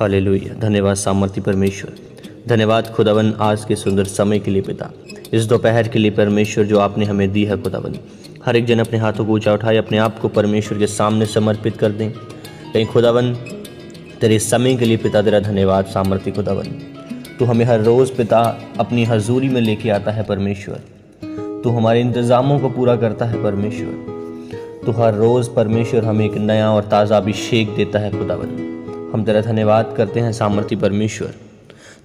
Hallelujah. धन्यवाद सामर्थी परमेश्वर, धन्यवाद खुदावन आज के सुंदर समय के लिए पिता, इस दोपहर के लिए परमेश्वर जो आपने हमें दी है खुदावन। हर एक जन अपने हाथों को ऊंचा उठाए, अपने आप को परमेश्वर के सामने समर्पित कर दें। कहीं खुदावन तेरे समय के लिए पिता तेरा धन्यवाद सामर्थी खुदावन। तू हमें हर रोज़ पिता अपनी हजूरी में लेके आता है परमेश्वर। तू हमारे इंतज़ामों को पूरा करता है परमेश्वर। तू हर रोज़ परमेश्वर हमें एक नया और ताज़ा अभिषेक देता है खुदावन। हम तेरा धन्यवाद करते हैं सामर्थी परमेश्वर।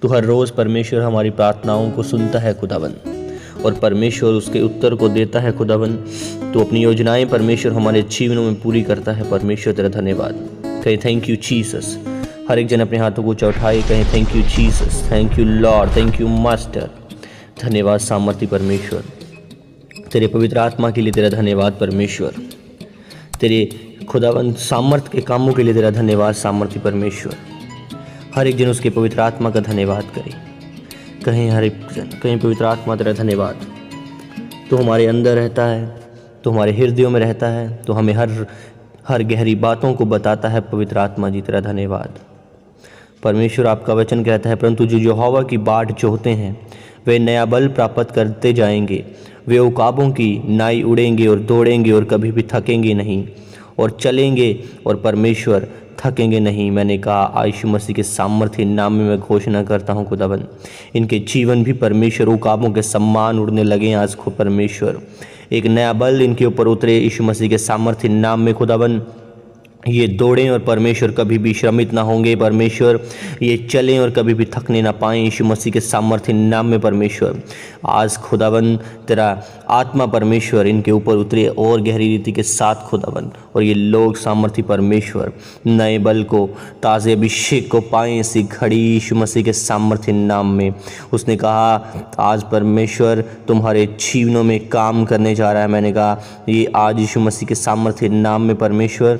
तू हर रोज़ परमेश्वर हमारी प्रार्थनाओं को सुनता है खुदावन और परमेश्वर उसके उत्तर को देता है खुदावन। तू अपनी योजनाएं परमेश्वर हमारे जीवनों में पूरी करता है परमेश्वर, तेरा धन्यवाद। कहीं थैंक यू जीसस। हर एक जन अपने हाथों को ऊंचा उठाए, कहीं thank you Jesus, thank you Lord, thank you master. धन्यवाद सामर्थी परमेश्वर, तेरे पवित्र आत्मा के लिए तेरा धन्यवाद परमेश्वर। तेरे खुदावन सामर्थ के कामों के लिए तेरा धन्यवाद सामर्थी परमेश्वर। हर एक जन उसके पवित्र आत्मा का धन्यवाद करे। कहीं हर एक जन, कहीं पवित्र आत्मा तेरा धन्यवाद। तो हमारे अंदर रहता है, तो हमारे हृदयों में रहता है, तो हमें हर गहरी बातों को बताता है पवित्र आत्मा जी, तेरा धन्यवाद परमेश्वर। आपका वचन कहता है, परंतु जो यहोवा की बाट जोहते हैं वे नया बल प्राप्त करते जाएंगे। वे उकाबों की नाई उड़ेंगे और दौड़ेंगे और कभी भी थकेंगे नहीं, और चलेंगे और परमेश्वर थकेंगे नहीं। मैंने कहा यीशु मसीह के सामर्थ्य नाम में मैं घोषणा करता हूँ खुदावन, इनके जीवन भी परमेश्वर उकाबों के सम्मान उड़ने लगे आज को परमेश्वर। एक नया बल इनके ऊपर उतरे यीशु मसीह के सामर्थ्य नाम में खुदावन। ये दौड़ें और परमेश्वर कभी भी श्रमित ना होंगे परमेश्वर। ये चलें और कभी भी थकने ना पाएं यीशु मसीह के सामर्थ्य नाम में परमेश्वर। आज खुदावन तेरा आत्मा परमेश्वर इनके ऊपर उतरे और गहरी रीति के साथ खुदावन, और ये लोग सामर्थ्य परमेश्वर नए बल को, ताज़े अभिषेक को पाएं इसी घड़ी यीशु मसीह के सामर्थ्य नाम में। उसने कहा आज परमेश्वर तुम्हारे जीवनों में काम करने जा रहा है। मैंने कहा ये आज यीशु मसीह के सामर्थ्य नाम में परमेश्वर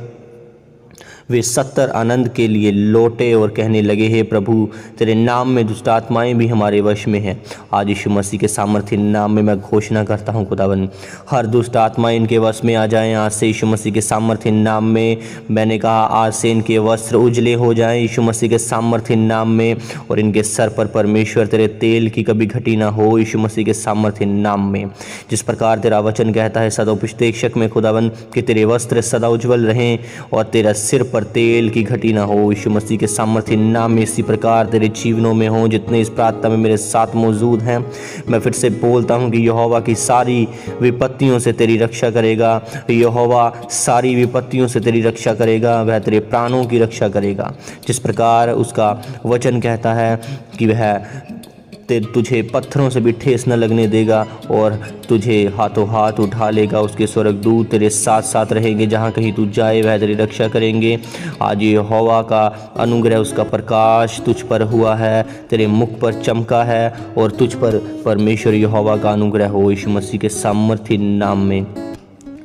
वे 70 आनंद के लिए लौटे और कहने लगे, हे प्रभु तेरे नाम में दुष्ट आत्माएं भी हमारे वश में हैं। आज यीशु मसीह के सामर्थ्य नाम में मैं घोषणा करता हूं खुदावन, हर दुष्ट आत्माएं इनके वश में आ जाएं आज से यीशु मसीह के सामर्थ्य नाम में। मैंने कहा आज से इनके वस्त्र उजले हो जाएं यीशु मसीह के सामर्थ्य नाम में, और इनके सर पर परमेश्वर तेरे तेल की कभी घटी ना हो यीशु मसीह के सामर्थ्य नाम में। जिस प्रकार तेरा वचन कहता है सदा उपदेशक में खुदावन कि तेरे वस्त्र सदा उज्जवल रहें और तेरा सिर पर तेल की घटी ना हो यीशु मसीह के सामर्थ्य नाम में। इसी प्रकार तेरे जीवनों में हो जितने इस प्रार्थना में मेरे साथ मौजूद हैं। मैं फिर से बोलता हूं कि यहोवा की सारी विपत्तियों से तेरी रक्षा करेगा। यहोवा सारी विपत्तियों से तेरी रक्षा करेगा, वह तेरे प्राणों की रक्षा करेगा। जिस प्रकार उसका वचन कहता है कि वह तुझे पत्थरों से भी ठेस न लगने देगा और तुझे हाथों हाथ उठा लेगा। उसके स्वर्गदूत तेरे साथ साथ रहेंगे, जहाँ कहीं तू जाए वह तेरी रक्षा करेंगे। आज यहोवा का अनुग्रह, उसका प्रकाश तुझ पर हुआ है, तेरे मुख पर चमका है, और तुझ पर परमेश्वर यहोवा का अनुग्रह हो यीशु मसीह के सामर्थ्य नाम में।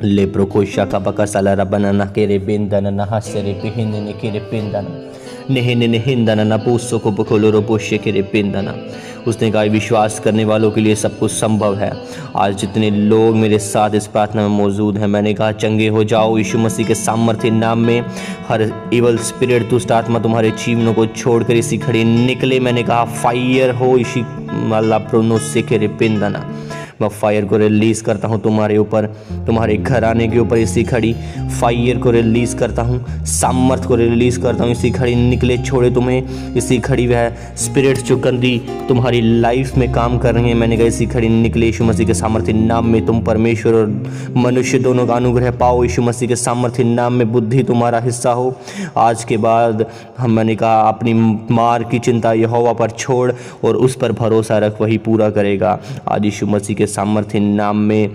ले प्रोकोशा का बका साला रबना ना केरे बेंदन ना हसरे पिहिन ने केरे पेंदन नेहने नेहिंदन ना पूसो को बकोलो पोषे केरे पेंदना। उसने कहा विश्वास करने वालों के लिए सब कुछ संभव है। आज जितने लोग मेरे साथ इस प्रार्थना में मौजूद हैं, मैंने कहा चंगे हो जाओ यीशु मसीह के सामर्थ्य नाम में। हर इवल स्पिरिट दुष्ट आत्मा तुम्हारे जीवनों को छोड़कर इसी खड़ी निकले। मैंने कहा फायर हो इसी अल्लाह प्रोनो से के रिपिंदना। मैं फायर को रिलीज करता हूँ तुम्हारे ऊपर, तुम्हारे घराने के ऊपर इसी खड़ी फायर को रिलीज करता हूँ, सामर्थ को रिलीज करता हूँ। इसी खड़ी निकले छोड़े तुम्हें, इसी खड़ी वह स्पिरिट जो गंदी तुम्हारी लाइफ में काम कर रही है, मैंने कहा इसी खड़ी निकले यीशु मसीह के सामर्थ्य नाम में। तुम परमेश्वर और मनुष्य दोनों का अनुग्रह पाओ यीशु मसीह के सामर्थ्य नाम में। बुद्धि तुम्हारा हिस्सा हो आज के बाद। मैंने कहा अपनी मार की चिंता यहोवा पर छोड़ और उस पर भरोसा रख, वही पूरा करेगा। आज यीशु मसीह के सामर्थ्य नाम में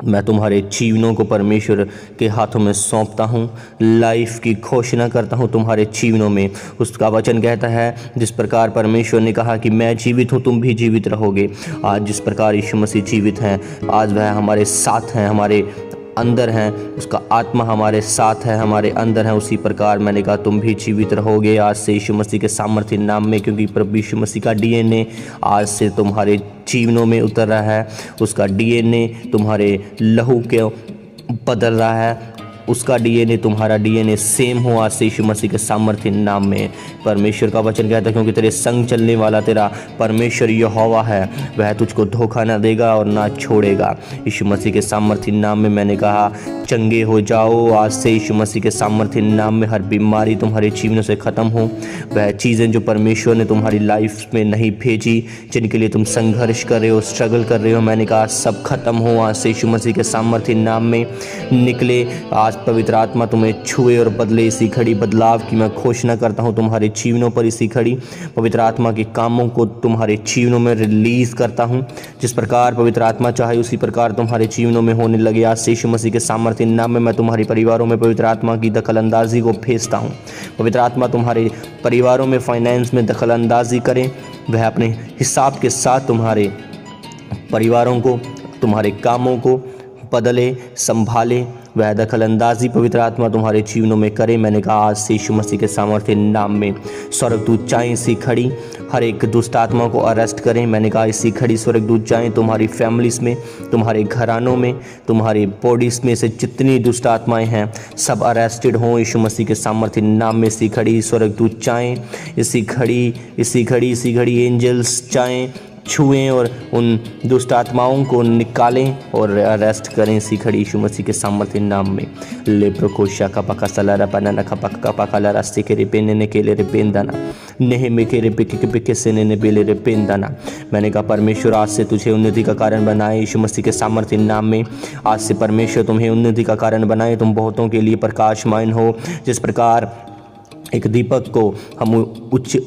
मैं तुम्हारे जीवनों को परमेश्वर के हाथों में सौंपता हूँ। लाइफ की घोषणा करता हूँ तुम्हारे जीवनों में। उसका वचन कहता है जिस प्रकार परमेश्वर ने कहा कि मैं जीवित हूँ तुम भी जीवित रहोगे। आज जिस प्रकार यीशु मसीह जीवित हैं, आज वह हमारे साथ हैं, हमारे अंदर हैं, उसका आत्मा हमारे साथ है, हमारे अंदर है। उसी प्रकार मैंने कहा तुम भी जीवित रहोगे आज से यीशु मसीह के सामर्थ्य नाम में, क्योंकि प्रभु यीशु मसीह का डीएनए आज से तुम्हारे जीवनों में उतर रहा है। उसका डीएनए तुम्हारे लहू के बदल रहा है। उसका डीएनए तुम्हारा डीएनए सेम हो आज से यीशु मसीह के सामर्थ्य नाम में। परमेश्वर का वचन कहता है क्योंकि तेरे संग चलने वाला तेरा परमेश्वर यहोवा है, वह तुझको धोखा ना देगा और ना छोड़ेगा। यीशु मसीह के सामर्थ्य नाम में मैंने कहा चंगे हो जाओ आज से यीशु मसीह के सामर्थ्य नाम में। हर बीमारी तुम्हारे जीवन से ख़त्म हो, वह चीज़ें जो परमेश्वर ने तुम्हारी लाइफ में नहीं भेजी, जिनके लिए तुम संघर्ष कर रहे हो, स्ट्रगल कर रहे हो, मैंने कहा सब खत्म हो आज से यीशु मसीह के सामर्थ्य नाम में। निकले आज पवित्र आत्मा तुम्हें छुए और बदले। इसी घड़ी बदलाव की मैं घोषणा करता हूँ तुम्हारे जीवनों पर। इसी घड़ी पवित्र आत्मा के कामों को तुम्हारे जीवनों में रिलीज करता हूँ। जिस प्रकार पवित्र आत्मा चाहे उसी प्रकार तुम्हारे जीवनों में होने लगे आज से यीशु मसीह के सामर्थ्य नाम में। मैं तुम्हारे परिवारों में पवित्र आत्मा की दखल अंदाजी को भेजता हूँ। पवित्र आत्मा तुम्हारे परिवारों में फाइनेंस में दखल अंदाजी करें, वह अपने हिसाब के साथ तुम्हारे परिवारों को, तुम्हारे कामों को बदले, संभाले, वह दखल अंदाजी पवित्र आत्मा तुम्हारे जीवनों में करे। मैंने कहा आज से यीशु मसीह के सामर्थ्य नाम में स्वर्गदूत जाएं इसी खड़ी, हर एक दुष्ट आत्मा को अरेस्ट करें। मैंने कहा इसी खड़ी स्वर्गदूत जाएं तुम्हारी फैमिलीज़ में, तुम्हारे घरानों में, तुम्हारी बॉडीज़ में से जितनी दुष्ट आत्माएं हैं सब अरेस्टेड हों यीशु मसीह के सामर्थ्य नाम में। इसी खड़ी स्वर्गदूत जाएं, इसी घड़ी एंजल्स जाएं, छुएं और उन दुष्ट आत्माओं को निकालें और अरेस्ट करें इसी खड़ी यीशु मसीह के सामर्थ्य नाम में। ले प्रोकोशा का पका सलारा पना का पक्का पका ला रास्ते के रिपेने ने के ले रिपेंदाना नेह में के रिपे से ने बेले रिपेंदाना। मैंने कहा परमेश्वर आज से तुझे उन्नति का कारण बनाए यीशु मसीह के सामर्थ्य नाम में। आज से परमेश्वर तुम्हें उन्नति का कारण बनाए, तुम बहुतों के लिए प्रकाशमान हो। जिस प्रकार एक दीपक को हम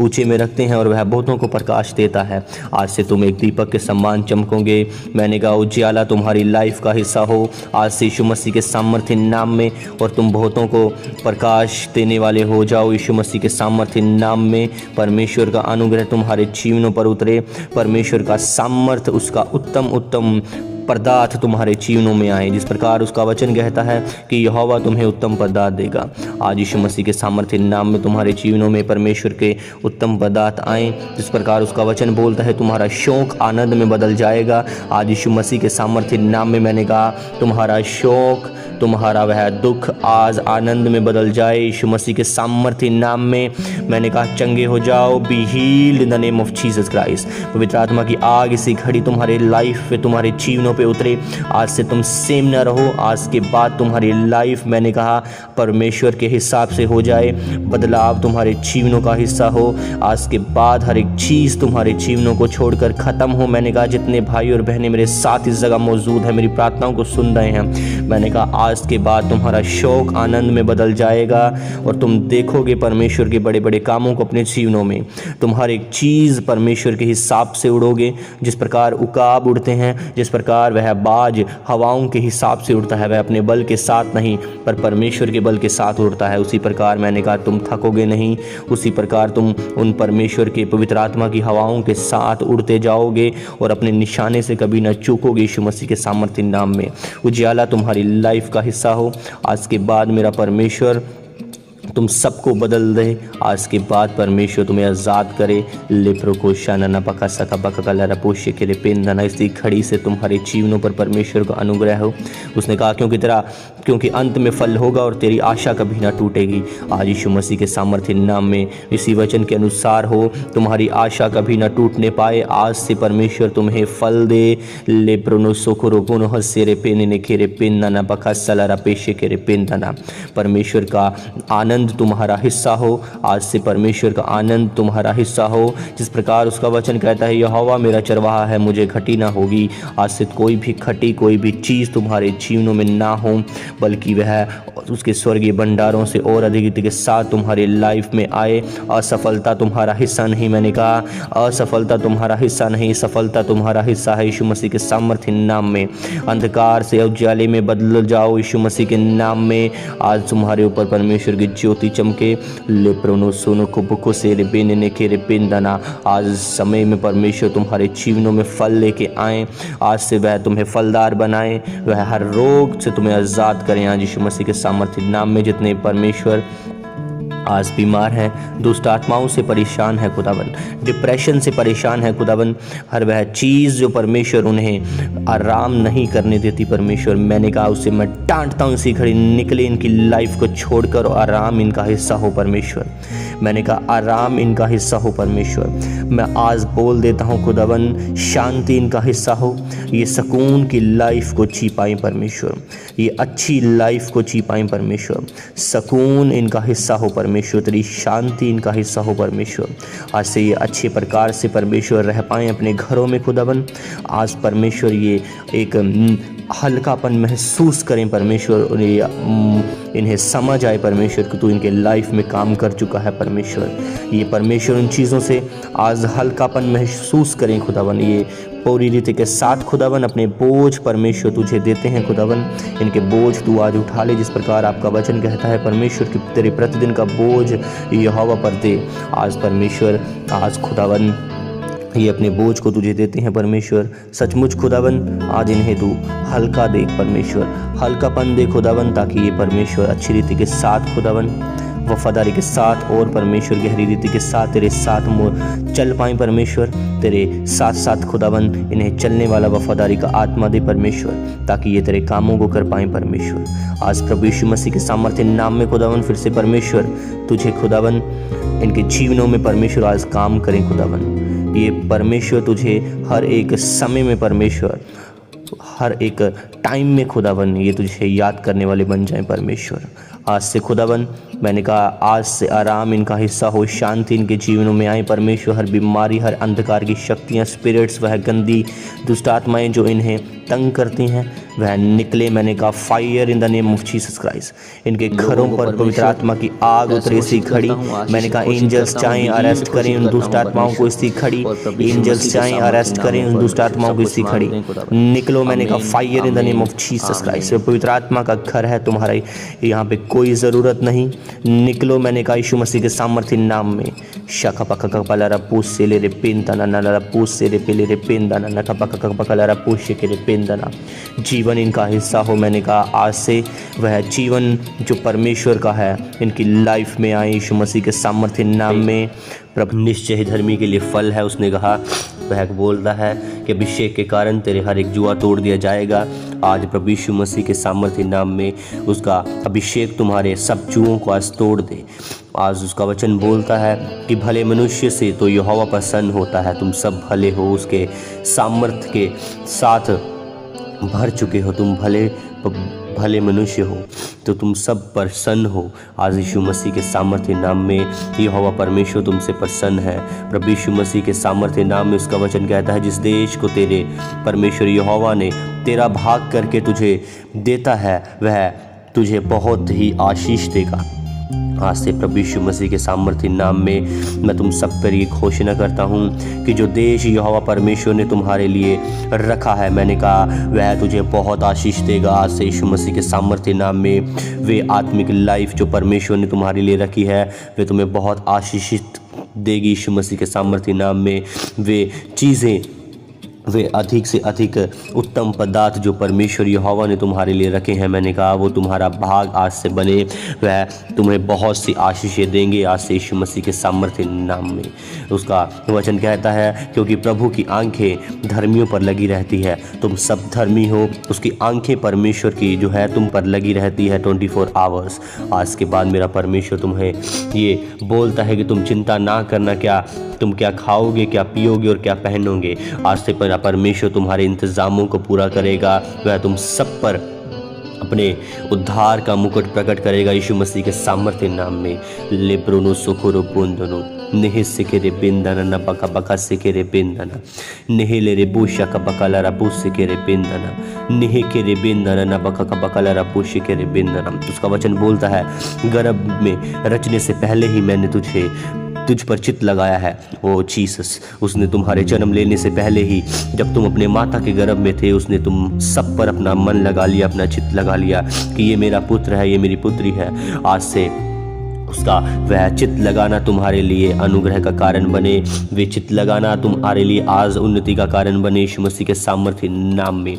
ऊंचे में रखते हैं और वह बहुतों को प्रकाश देता है, आज से तुम एक दीपक के समान चमकोगे। मैंने कहा उजियाला तुम्हारी लाइफ का हिस्सा हो आज से यीशु मसीह के सामर्थ्य नाम में, और तुम बहुतों को प्रकाश देने वाले हो जाओ यीशु मसीह के सामर्थ्य नाम में। परमेश्वर का अनुग्रह तुम्हारे जीवनों पर उतरे, परमेश्वर का सामर्थ्य, उसका उत्तम पदार्थ तुम्हारे जीवनों में आए। जिस प्रकार उसका वचन कहता है कि यहोवा तुम्हें उत्तम पदार्थ देगा, आज यीशु मसीह के सामर्थ्य नाम में तुम्हारे जीवनों में परमेश्वर के उत्तम पदार्थ आए। जिस प्रकार उसका वचन बोलता है तुम्हारा शोक आनंद में बदल जाएगा, आज यीशु मसीह के सामर्थ्य नाम में। मैंने कहा तुम्हारा शोक, तुम्हारा वह दुख आज आनंद में बदल जाए यीशु मसीह के सामर्थ्य नाम में। मैंने कहा चंगे हो जाओ, B healed in the name of Jesus Christ. पवित्र आत्मा की आग इसी घड़ी तुम्हारे लाइफ पे, तुम्हारे जीवनों पे उतरे। आज से तुम सेम न रहो, आज के बाद तुम्हारी लाइफ मैंने कहा परमेश्वर के हिसाब से हो जाए, बदलाव तुम्हारे जीवनों का हिस्सा हो। आज के बाद हर एक चीज़ तुम्हारे जीवनों को छोड़कर ख़त्म हो। मैंने कहा जितने भाई और बहनें मेरे साथ इस जगह मौजूद हैं, मेरी प्रार्थनाओं को सुन रहे हैं, मैंने कहा आज के बाद तुम्हारा शौक आनंद में बदल जाएगा और तुम देखोगे परमेश्वर के बड़े बड़े कामों को अपने जीवनों में। तुम हर एक चीज़ परमेश्वर के हिसाब से उड़ोगे। जिस प्रकार उकाब उड़ते हैं, जिस प्रकार वह बाज हवाओं के हिसाब से उड़ता है, वह अपने बल के साथ नहीं पर परमेश्वर के बल के साथ उड़ता है, उसी प्रकार मैंने कहा तुम थकोगे नहीं, उसी प्रकार तुम उन परमेश्वर के पवित्र आत्मा की हवाओं के साथ उड़ते जाओगे और अपने निशाने से कभी न चूकोगे यीशु मसीह के सामर्थ्य नाम में। उजियाला तुम्हारी लाइफ का हिस्सा हो। आज के बाद मेरा परमेश्वर तुम सबको बदल दे, आज के बाद परमेश्वर तुम्हें आज़ाद करे। लेप्रो को शाना पका सका बका लरा पोषे के पेंदना, इसी खड़ी से तुम्हारे जीवनों पर परमेश्वर का अनुग्रह हो। उसने कहा क्योंकि अंत में फल होगा और तेरी आशा कभी ना टूटेगी। आज यीशु मसीह के सामर्थ्य नाम में इसी वचन के अनुसार हो, तुम्हारी आशा कभी ना टूटने पाए। आज से परमेश्वर तुम्हें फल दे। लेप्रोनो सोखरो गुनो हसेरे पेने खेरे पेंदना बका सलारा पेशे के पेंदना। परमेश्वर का आनंद तुम्हारा हिस्सा हो। आज से परमेश्वर का आनंद तुम्हारा हिस्सा हो। जिस प्रकार उसका वचन कहता है यहोवा मेरा चरवाहा है, मुझे घटी ना होगी। आज से कोई भी चीज़ तुम्हारे जीवनों में ना हो, बल्कि वह उसके स्वर्गीय भंडारों से और अधिक के साथ तुम्हारी लाइफ में आए। असफलता तुम्हारा हिस्सा नहीं, मैंने कहा असफलता तुम्हारा हिस्सा नहीं, सफलता तुम्हारा हिस्सा है यीशु मसीह के सामर्थ्य नाम में। अंधकार से उजाले में बदल जाओ यीशु मसीह के नाम में। आज तुम्हारे ऊपर परमेश्वर की ज्योति चमके। लेप्रोनो सोनो को बुको से रे बेने ने के रे पेंदना। आज समय में परमेश्वर तुम्हारे जीवनों में फल लेके आए। आज से वह तुम्हें फलदार बनाए, वह हर रोग से तुम्हें आज़ाद करें आज यीशु मसीह के सामर्थ्य नाम में। जितने परमेश्वर आज बीमार हैं, दुष्ट आत्माओं से परेशान है खुदावन, डिप्रेशन से परेशान है खुदावन, हर वह चीज़ जो परमेश्वर उन्हें आराम नहीं करने देती परमेश्वर, मैंने कहा उसे मैं डांटता हूँ, इसी घड़ी निकले इनकी लाइफ को छोड़कर और आराम इनका हिस्सा हो परमेश्वर। मैंने कहा आराम इनका हिस्सा हो परमेश्वर। मैं आज बोल देता हूँ खुदावन, शांति इनका हिस्सा हो, ये सुकून की लाइफ को जी पाएँ परमेश्वर, ये अच्छी लाइफ को जी पाएँ परमेश्वर, सुकून इनका हिस्सा हो परमेश्वर, तेरी शांति इनका हिस्सा हो परमेश्वर। आज से ये अच्छे प्रकार से परमेश्वर रह पाएँ अपने घरों में खुदावन। आज परमेश्वर ये एक हल्कापन महसूस करें परमेश्वर, इन्हें समझ आए परमेश्वर कि तू इनके लाइफ में काम कर चुका है परमेश्वर। ये परमेश्वर उन चीज़ों से आज हल्कापन महसूस करें खुदावन। ये पूरी रीति के साथ खुदावन अपने बोझ परमेश्वर तुझे देते हैं खुदावन, इनके बोझ तू आज उठा ले, जिस प्रकार आपका वचन कहता है परमेश्वर कि तेरे प्रतिदिन का बोझ यहोवा पर दे। आज परमेश्वर, आज खुदावन ये अपने बोझ को तुझे देते हैं परमेश्वर। सचमुच खुदावन आज इन्हें तू हल्का दे परमेश्वर, हल्कापन दे खुदावन, ताकि ये परमेश्वर अच्छी रीति के साथ खुदावन, वफादारी के साथ और परमेश्वर गहरी रीति के साथ तेरे साथ चल पाएँ परमेश्वर। तेरे साथ साथ खुदावन इन्हें चलने वाला वफादारी का आत्मा दे परमेश्वर, ताकि ये तेरे कामों को कर पाएँ परमेश्वर। आज प्रभु यीशु मसीह के सामर्थ्य नाम में खुदावन फिर से परमेश्वर तुझे खुदावन इनके जीवनों में परमेश्वर आज काम करें खुदावन। ये परमेश्वर तुझे हर एक समय में परमेश्वर, हर एक टाइम में खुदावन ये तुझे याद करने वाले बन जाएं परमेश्वर। आज से खुदावन मैंने कहा आज से आराम इनका हिस्सा हो, शांति इनके जीवनों में आए परमेश्वर। हर बीमारी, हर अंधकार की शक्तियाँ, स्पिरिट्स, वह गंदी दुष्ट आत्माएँ जो इन्हें तंग करती हैं वह निकले। मैंने कहा fire in the name of Jesus Christ. इनके घरों पर पवित्र आत्मा की आग उतरे सी खड़ी। मैंने कहा एंजल्स चाहें अरेस्ट करें उन दुष्ट आत्माओं को इसी खड़ी, एंजल्स चाहें अरेस्ट करें उन दुष्ट आत्माओं को इसी खड़ी। निकलो, मैंने कहा fire in the name of Jesus Christ. पवित्र आत्मा का घर है तुम्हारा, यहाँ पे कोई ज़रूरत नहीं। निकलो, मैंने कहा यीशु मसीह के सामर्थ्य नाम में। शका पका कपला रा पूस से ले रे पेंतना ना रा पूस से रे पेले रे पेंदाना ना का पका पका रा पूस के रे पेंदाना। जीवन इनका हिस्सा हो। मैंने कहा आज से वह जीवन जो परमेश्वर का है इनकी लाइफ में आए यीशु मसीह के सामर्थ्य नाम में। प्रभु निश्चय धर्मी के लिए फल है। उसने कहा, वह बोलता है कि अभिषेक के कारण तेरे हर एक जुआ तोड़ दिया जाएगा। आज प्रभु यीशु मसीह के सामर्थ्य नाम में उसका अभिषेक तुम्हारे सब जुओं को आज तोड़ दे। आज उसका वचन बोलता है कि भले मनुष्य से तो यहोवा प्रसन्न होता है। तुम सब भले हो, उसके सामर्थ्य के साथ भर चुके हो। तुम भले मनुष्य हो तो तुम सब प्रसन्न हो। आज यीशु मसीह के सामर्थ्य नाम में यहोवा परमेश्वर तुमसे प्रसन्न है। प्रभु यीशु मसीह के सामर्थ्य नाम में उसका वचन कहता है, जिस देश को तेरे परमेश्वर यहोवा ने तेरा भाग करके तुझे देता है वह तुझे बहुत ही आशीष देगा। आज से प्रभु यीशु मसीह के सामर्थ्य नाम में मैं तुम सब पर ये घोषणा करता हूँ कि जो देश यहोवा परमेश्वर ने तुम्हारे लिए रखा है, मैंने कहा वह तुझे बहुत आशीष देगा। आज से यीशु मसीह के सामर्थ्य नाम में वे आत्मिक लाइफ जो परमेश्वर ने तुम्हारे लिए रखी है वे तुम्हें बहुत आशीषित देगी। यीशु मसीह के सामर्थ्य नाम में वे चीज़ें, वे अधिक से अधिक उत्तम पदार्थ जो परमेश्वर यहोवा ने तुम्हारे लिए रखे हैं, मैंने कहा वो तुम्हारा भाग आज से बने। वह तुम्हें बहुत सी आशीषें देंगे आज से यीशु मसीह के सामर्थ्य नाम में। उसका वचन कहता है, क्योंकि प्रभु की आंखें धर्मियों पर लगी रहती है। तुम सब धर्मी हो, उसकी आंखें परमेश्वर की जो है तुम पर लगी रहती है 24 आवर्स। आज के बाद मेरा परमेश्वर तुम्हें ये बोलता है कि तुम चिंता ना करना, तुम क्या खाओगे, क्या पियोगे और क्या पहनोगे। आज से परमेश्वर तुम्हारे इंतज़ामों को पूरा करेगा। वह तुम सब पर अपने उद्धार का मुकुट प्रकट करेगा यीशु मसीह के सामर्थ्य नाम में। लेब्रोनो सुखोरो पुंदनो नेहे सिकेरे बिंदना न बका बका सिकेरे बिंदना नेहे ले रे बुशा का बकाला रा बुश सिकेरे बिंदना नेहे के रे बिंदना न बका का बकाला रा बुश सिकेरे बिंदना। उसका वचन बोलता है, गर्भ में रचने से पहले ही मैंने तुझ पर चित्त लगाया है। ओ जीसस, उसने तुम्हारे जन्म लेने से पहले ही, जब तुम अपने माता के गर्भ में थे, उसने तुम सब पर अपना मन लगा लिया, अपना चित्त लगा लिया कि ये मेरा पुत्र है, ये मेरी पुत्री है। आज से उसका वह चित्त लगाना तुम्हारे लिए अनुग्रह का कारण बने, वे चित्त लगाना तुम्हारे लिए आज उन्नति का कारण बने यीशु मसीह के सामर्थ्य नाम में।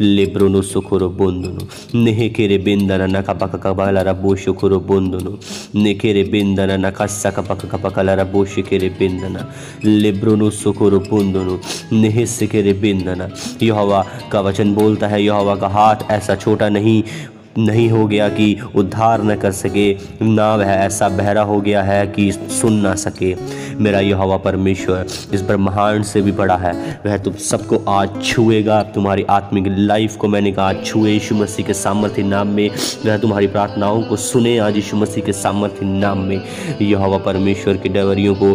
लेब्रोनो सुखोरो बोंदनो नेहेकेरे बेंदना नकापका कबाला रबो शुखोरो बोंदनो नेकेरे बेंदना नकासा कपका कपकला रबो शिकेरे बेंदना लेब्रोनो सुखोरो बोंदनो नेहेसेकेरे बेंदना। यहोवा का वचन बोलता है, यहोवा का हाथ ऐसा छोटा नहीं हो गया कि उद्धार न कर सके, ना वह ऐसा बहरा हो गया है कि सुन ना सके। मेरा यहोवा परमेश्वर इस ब्रह्मांड से भी बड़ा है, वह तुम सबको आज छुएगा, तुम्हारी आत्मिक लाइफ को मैंने कहा आज छुए यीशु मसीह के सामर्थ्य नाम में। वह तुम्हारी प्रार्थनाओं को सुने आज यीशु मसीह के सामर्थ्य नाम में। यहोवा परमेश्वर के डवरियों को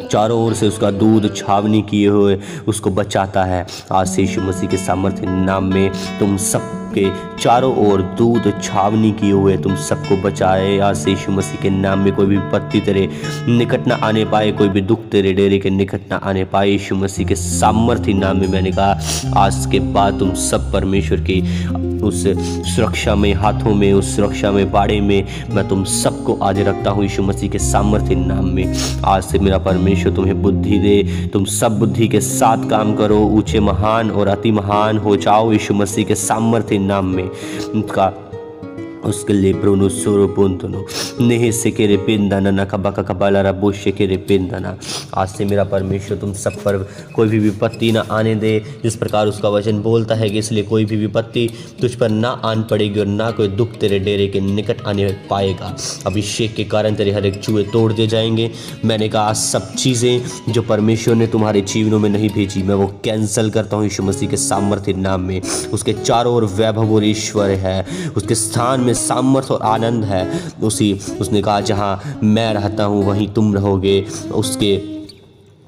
चारों ओर से उसका दूध छावनी किए हुए उसको बचाता है। आज से यीशु मसीह के सामर्थ्य नाम में तुम सब के चारों ओर दूध छावनी किए हुए तुम सबको बचाए। आज से यीशु मसीह के नाम में कोई भी विपत्ति तेरे निकट न आने पाए, कोई भी दुख तेरे डेरे के निकट न आने पाए। यीशु मसीह के सामर्थ्य नाम में मैंने कहा आज के बाद तुम सब परमेश्वर की उस सुरक्षा में, हाथों में, उस सुरक्षा में, बाड़े में मैं तुम सबको आज रखता हूँ यीशु मसीह के सामर्थ्य नाम में। आज से मेरा परमेश्वर तुम्हें बुद्धि दे, तुम सब बुद्धि के साथ काम करो, ऊंचे महान और अति महान हो जाओ यीशु मसीह के सामर्थ्य नाम में। उनका उसके लिए ब्रोनो सोरो बोंदनो नेहे से के रे पेंदाना ना कबा का कबाला रबो के रे पेंदाना। आज से मेरा परमेश्वर तुम सब पर कोई भी विपत्ति ना आने दे, जिस प्रकार उसका वचन बोलता है कि इसलिए कोई भी विपत्ति तुझ पर ना आन पड़ेगी और ना कोई दुख तेरे डेरे के निकट आने पाएगा। अभिषेक के कारण तेरे हर एक चूहे तोड़ दिए जाएंगे। मैंने कहा आज सब चीज़ें जो परमेश्वर ने तुम्हारे जीवनों में नहीं भेजी मैं वो कैंसिल करता हूँ यीशु मसीह के सामर्थ्य नाम में। उसके चारों ओर वैभव और ईश्वर है, उसके स्थान में सामर्थ और आनंद है। उसने कहा जहाँ मैं रहता हूँ वहीं तुम रहोगे। उसके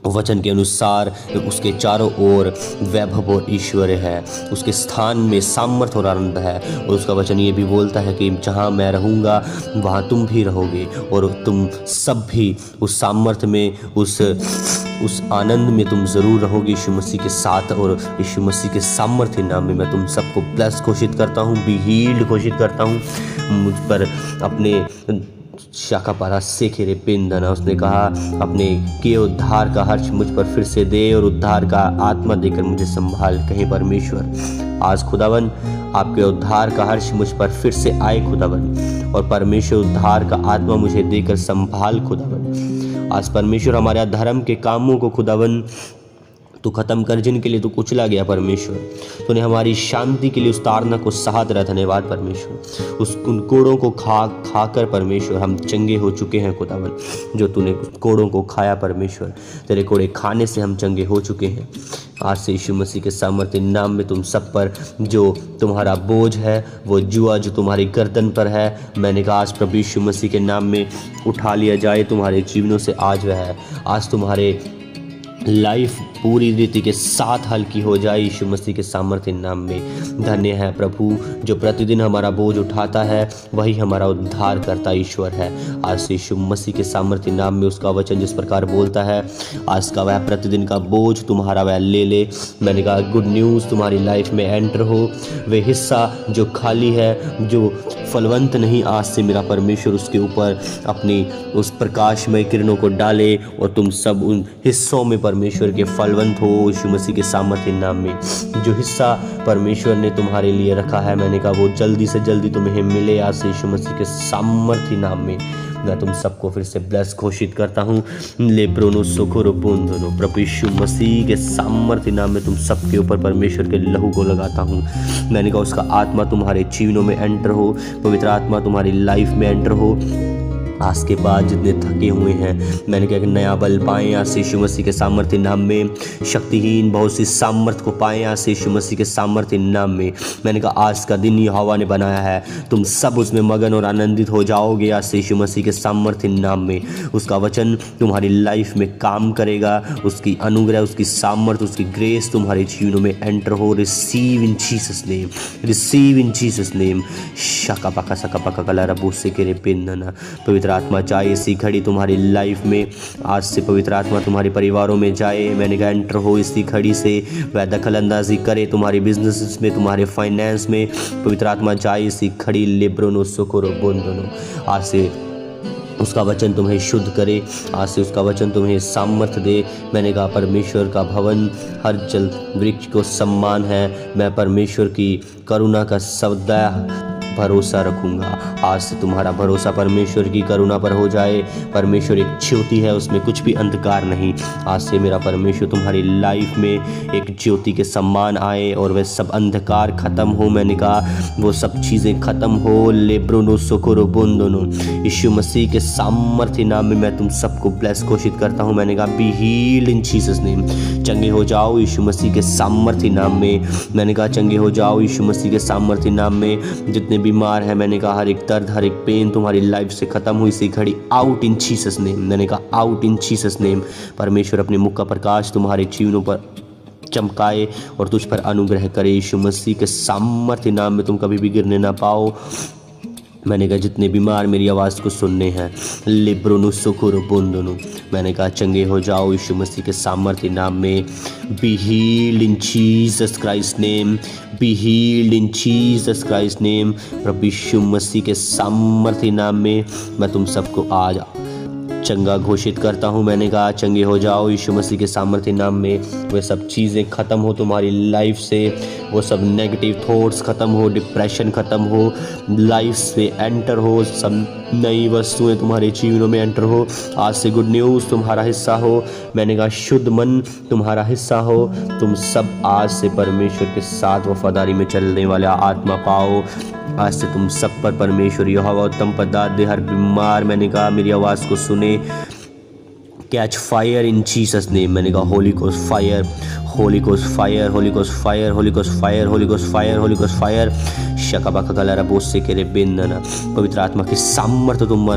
वचन के अनुसार उसके चारों ओर वैभव और ईश्वर्य है, उसके स्थान में सामर्थ और आनंद है। और उसका वचन ये भी बोलता है कि जहाँ मैं रहूँगा वहाँ तुम भी रहोगे और तुम सब भी उस सामर्थ में, उस आनंद में तुम ज़रूर रहोगे यीशु मसीह के साथ। और यीशु मसीह के सामर्थ्य नाम में मैं तुम सबको ब्लेस घोषित करता हूँ, बी हील्ड घोषित करता हूँ। मुझ पर अपने शाखा पारा से खेरे पेंदना, उसने कहा अपने किए उद्धार का हर्ष मुझ पर फिर से दे और उद्धार का आत्मा देकर मुझे संभाल। कहीं परमेश्वर आज खुदावन आपके उद्धार का हर्ष मुझ पर फिर से आए खुदावन, और परमेश्वर उद्धार का आत्मा मुझे देकर संभाल खुदावन। आज परमेश्वर हमारे अधर्म के कामों को खुदावन तू खत्म कर, जिनके लिए तू कुचला गया परमेश्वर, तूने हमारी शांति के लिए उस ताड़ना को सहा तेरा धन्यवाद परमेश्वर। उन कोड़ों को खा कर परमेश्वर हम चंगे हो चुके हैं खुदावन। जो तूने कोड़ों को खाया परमेश्वर, तेरे कोड़े खाने से हम चंगे हो चुके हैं। आज से यीशु मसीह के सामर्थ्य नाम में तुम सब पर जो तुम्हारा बोझ है, वो जुआ जो तुम्हारी गर्दन पर है, मैंने कहा आज प्रभु यीशु मसीह के नाम में उठा लिया जाए तुम्हारे जीवनों से। आज वह है, आज तुम्हारे लाइफ पूरी रीति के साथ हल्की हो जाए यीशु मसीह के सामर्थ्य नाम में। धन्य है प्रभु जो प्रतिदिन हमारा बोझ उठाता है, वही हमारा उद्धार करता ईश्वर है। आज से यीशु मसीह के सामर्थ्य नाम में उसका वचन जिस प्रकार बोलता है, आज का वह प्रतिदिन का बोझ तुम्हारा वह ले ले। मैंने कहा गुड न्यूज़ तुम्हारी लाइफ में एंटर हो, वे हिस्सा जो खाली है, जो फलवंत नहीं, आज से मेरा परमेश्वर उसके ऊपर अपनी उस प्रकाशमय किरणों को डाले और तुम सब उन हिस्सों में परमेश्वर के फलवंत हो यीशु मसीह के सामर्थ्य नाम में। जो हिस्सा परमेश्वर ने तुम्हारे लिए रखा है, मैंने कहा वो जल्दी से जल्दी तुम्हें मिले आज से यीशु मसीह के सामर्थ्य नाम में। मैं तुम सबको फिर से ब्लेस घोषित करता हूँ। ले ब्रोनो सोखोरो बोंदनो, प्रभु यीशु मसीह के सामर्थ्य नाम में तुम सबके ऊपर परमेश्वर के लहू को लगाता हूँ। मैंने कहा उसका आत्मा तुम्हारे जीवनों में एंटर हो, पवित्र आत्मा तुम्हारी लाइफ में एंटर हो। आज के बाद जितने थके हुए हैं, मैंने कहा कि नया बल पाएँ आज से यीशु मसीह के सामर्थ्य नाम में। शक्तिहीन बहुत सी सामर्थ्य को पाएँ आज से यीशु मसीह के सामर्थ्य नाम में। मैंने कहा आज का दिन यहोवा ने बनाया है, तुम सब उसमें मगन और आनंदित हो जाओगे आज से यीशु मसीह के सामर्थ्य नाम में। उसका वचन तुम्हारी लाइफ में काम करेगा, उसकी अनुग्रह, उसकी सामर्थ्य, उसकी ग्रेस तुम्हारे जीवनों में एंटर हो। Receive in Jesus name, receive in Jesus name. शका पका सका पका कला रबो से के पेंदना। पवित्र आत्मा जाए इसी घड़ी तुम्हारी लाइफ में, आज से पवित्र आत्मा तुम्हारे परिवारों में जाए। मैंने कहा एंटर हो इसी घड़ी से, वह दखल अंदाजी करे तुम्हारे बिजनेस में, तुम्हारे फाइनेंस में। पवित्र आत्मा जाए इसी घड़ी। लेब्रोनो सोकोरो बोंदनो, आज से उसका वचन तुम्हें शुद्ध करे, आज से उसका वचन तुम्हें सामर्थ्य दे। मैंने कहा परमेश्वर का भवन हर जल वृक्ष को सम्मान है। मैं परमेश्वर की करुणा का सदा भरोसा रखूंगा। आज से तुम्हारा भरोसा परमेश्वर की करुणा पर हो जाए। परमेश्वर एक ज्योति है, उसमें कुछ भी अंधकार नहीं। आज से मेरा परमेश्वर तुम्हारी लाइफ में एक ज्योति के सम्मान आए और वह सब अंधकार खत्म हो। मैंने कहा वो सब चीज़ें खत्म हो। लेब्रोनो सोकोरो बोंदोनो, यीशु मसीह के सामर्थ्य नाम में मैं तुम सबको ब्लेस घोषित करता हूँ। मैंने कहा be healed in Jesus name, चंगे हो जाओ यीशु मसीह के सामर्थ्य नाम में। मैंने कहा चंगे हो जाओ यीशु मसीह के सामर्थ्य नाम में। जितने बीमार है, मैंने कहा हर एक दर्द, हर एक पेन तुम्हारी लाइफ से खत्म हुई सी घड़ी आउट इन जीसस नेम। मैंने कहा आउट इन जीसस नेम। परमेश्वर अपने मुख का प्रकाश तुम्हारे जीवनों पर चमकाए और तुझ पर अनुग्रह करे। यीशु मसीह के सामर्थ्य नाम में तुम कभी भी गिरने ना पाओ। मैंने कहा जितने बीमार मेरी आवाज़ को सुनने हैं, लिब्रोनु सुकुर बोंदोनु, मैंने कहा चंगे हो जाओ यीशु मसीह के सामर्थ्य नाम में। Be healed in Jesus Christ name, be healed in Jesus Christ name. प्रभु यीशु मसीह के सामर्थ्य नाम में मैं तुम सबको आज चंगा घोषित करता हूँ। मैंने कहा चंगे हो जाओ यीशु मसीह के सामर्थ्य नाम में। वे सब चीज़ें ख़त्म हो तुम्हारी लाइफ से, वो सब नेगेटिव थॉट्स ख़त्म हो, डिप्रेशन ख़त्म हो, लाइफ से एंटर हो, सब नई वस्तुएं तुम्हारे जीवनों में एंटर हो। आज से गुड न्यूज़ तुम्हारा हिस्सा हो। मैंने कहा शुद्ध मन तुम्हारा हिस्सा हो। तुम सब आज से परमेश्वर के साथ वफादारी में चलने वाला आत्मा पाओ। आज से तुम सब पर परमेश्वर यहोवा उत्तम पदार्थ दे। हर बीमार, मैंने कहा मेरी आवाज़ को सुने, catch fire in Jesus name. मैंने कहा holy ghost fire, holy ghost fire, holy ghost fire, holy ghost fire, holy ghost fire, holy ghost fire. शकाबका गलारा बोस से केरे बेंदना, पवित्र आत्मा की सामर्थ्य तुम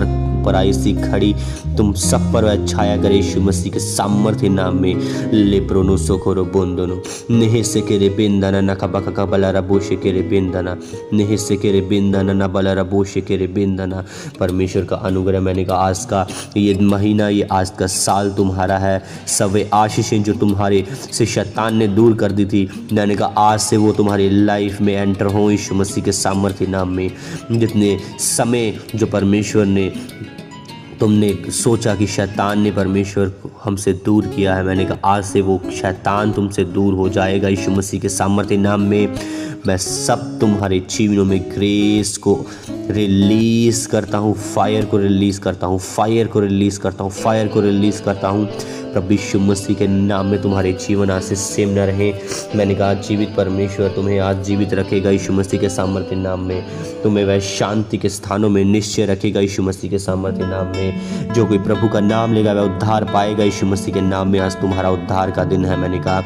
पर आई सी खड़ी तुम सब पर वह छाया करे यीशु मसीह के सामर्थ्य नाम में। लेप्रोनो सोकोरो बोंदोनो, नेहे से केरे बेंदना नकाबका का बलारा बोशे केरे बेंदना, नेहे से केरे बेंदना ना बलारा बोशे केरे बेंदना। परमेश्वर का अनुग्रह, मैंने कहा आज का ये महीना, ये आज का साल तुम्हारा है। सवे आशीषें जो तुम्हारे से शैतान ने दूर कर दी थी, मैंने कहा आज से वो तुम्हारी लाइफ में एंटर हो यीशु मसीह के सामर्थ्य नाम में। जितने समय जो परमेश्वर ने, तुमने सोचा कि शैतान ने परमेश्वर को हमसे दूर किया है, मैंने कहा आज से वो शैतान तुमसे दूर हो जाएगा यीशु मसीह के सामर्थ्य नाम में। मैं सब तुम्हारे जीवनों में ग्रेस को रिलीज़ करता हूँ, फायर को रिलीज़ करता हूँ, फायर को रिलीज़ करता हूँ, फायर को रिलीज़ करता हूँ। प्रभु यीशु मसीह के नाम में तुम्हारे जीवन आज से सेम न रहे। मैंने कहा जीवित परमेश्वर तुम्हें आज जीवित रखेगा यीशु मसीह के सामर्थ्य नाम में। तुम्हें वह शांति के स्थानों में निश्चय रखेगा यीशु मसीह के सामर्थ्य नाम में। जो कोई प्रभु का नाम लेगा वह उद्धार पाएगा यीशु मसीह के नाम में। आज तुम्हारा उद्धार का दिन है। मैंने कहा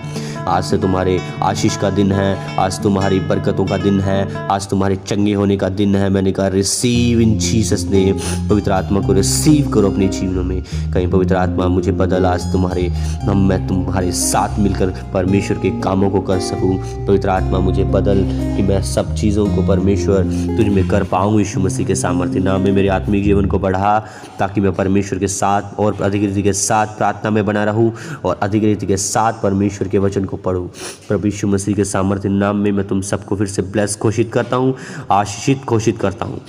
आज से तुम्हारे आशीष का दिन है, आज तुम्हारी बरकतों का दिन है, आज तुम्हारे चंगे होने का दिन है। मैंने कहा रिसीव इन जीसस नेम। पवित्र आत्मा को रिसीव करो अपने जीवनों में। कहीं पवित्र आत्मा मुझे बदल, आज मैं तुम्हारे साथ मिलकर परमेश्वर के कामों को कर सकूं। पवित्र आत्मा मुझे बदल कि मैं सब चीज़ों को परमेश्वर तुझ में कर पाऊँ यीशु मसीह के सामर्थ्य नाम में। मेरे आत्मिक जीवन को बढ़ा ताकि मैं परमेश्वर के साथ और अधिक रीति के साथ प्रार्थना में बना रहूं और अधिक रीति के साथ परमेश्वर के वचन को पढ़ूं। प्रभु यीशु मसीह के सामर्थ्य नाम में मैं तुम सबको फिर से ब्लेस घोषित करता हूँ, आशीषित घोषित करता हूँ।